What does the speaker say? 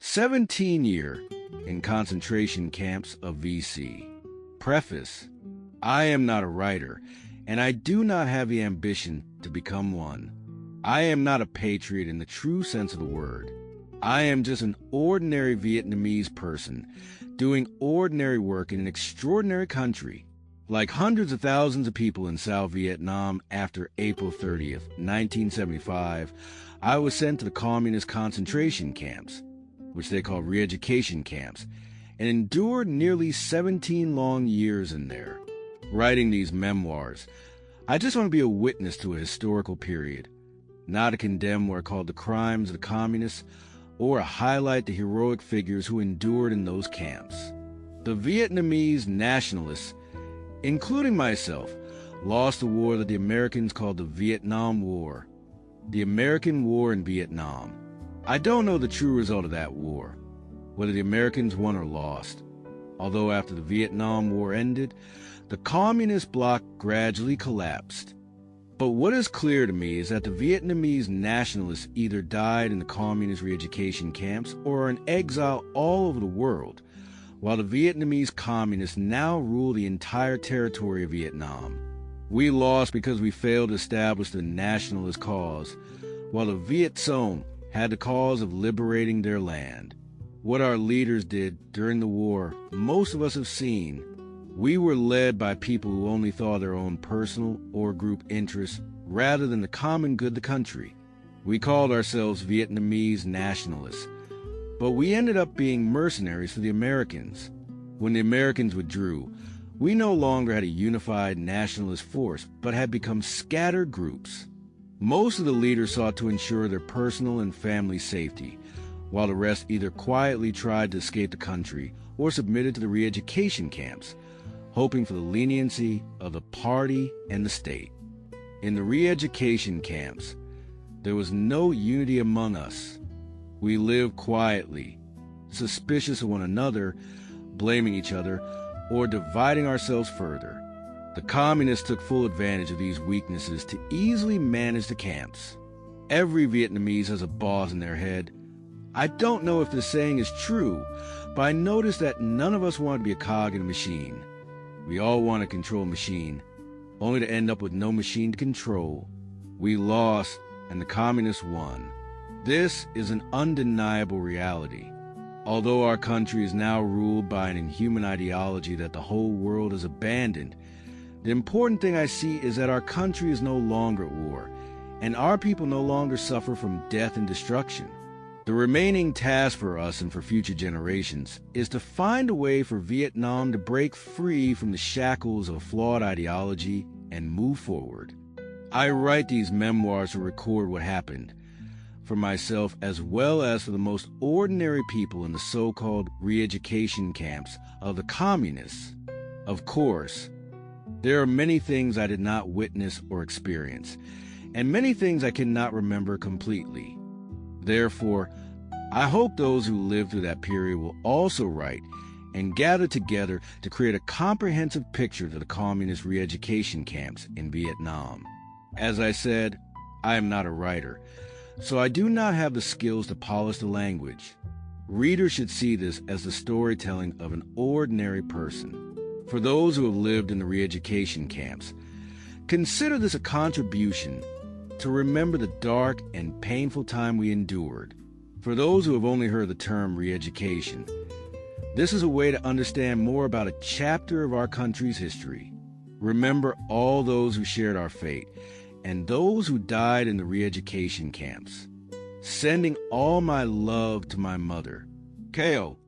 17-year in concentration camps of VC. Preface: I am not a writer, and I do not have the ambition to become one. I am not a patriot in the true sense of the word. I am just an ordinary Vietnamese person doing ordinary work in an extraordinary country. Like hundreds of thousands of people in South Vietnam after April 30th, 1975, I was sent to the communist concentration camps, which they call re-education camps, and endured nearly 17 long years in there. Writing these memoirs, I just want to be a witness to a historical period, not to condemn what are called the crimes of the communists, or highlight the heroic figures who endured in those camps. The Vietnamese nationalists, including myself, lost the war that the Americans called the Vietnam War, the American War in Vietnam. I don't know the true result of that war, whether the Americans won or lost, although after the Vietnam War ended, the communist bloc gradually collapsed. But what is clear to me is that the Vietnamese nationalists either died in the communist re-education camps or are in exile all over the world, while the Vietnamese communists now rule the entire territory of Vietnam. We lost because we failed to establish the nationalist cause, while the Viet Cong had the cause of liberating their land. What our leaders did during the war, most of us have seen. We were led by people who only thought of their own personal or group interests rather than the common good of the country. We called ourselves Vietnamese nationalists, but we ended up being mercenaries for the Americans. When the Americans withdrew, we no longer had a unified nationalist force, but had become scattered groups. Most of the leaders sought to ensure their personal and family safety, while the rest either quietly tried to escape the country or submitted to the re-education camps, hoping for the leniency of the party and the state. In the re-education camps, there was no unity among us. We lived quietly, suspicious of one another, blaming each other, or dividing ourselves further. The communists took full advantage of these weaknesses to easily manage the camps. Every Vietnamese has a boss in their head. I don't know if this saying is true, but I noticed that none of us wanted to be a cog in a machine. We all want to control a machine, only to end up with no machine to control. We lost, and the communists won. This is an undeniable reality. Although our country is now ruled by an inhuman ideology that the whole world has abandoned, the important thing I see is that our country is no longer at war, and our people no longer suffer from death and destruction. The remaining task for us and for future generations is to find a way for Vietnam to break free from the shackles of a flawed ideology and move forward. I write these memoirs to record what happened, for myself as well as for the most ordinary people in the so-called re-education camps of the communists. Of course, there are many things I did not witness or experience, and many things I cannot remember completely. Therefore, I hope those who lived through that period will also write and gather together to create a comprehensive picture of the communist re-education camps in Vietnam. As I said, I am not a writer, so I do not have the skills to polish the language. Readers should see this as the storytelling of an ordinary person. For those who have lived in the re-education camps, consider this a contribution to remember the dark and painful time we endured. For those who have only heard the term re-education, this is a way to understand more about a chapter of our country's history. Remember all those who shared our fate, and those who died in the re-education camps. Sending all my love to my mother. Ko.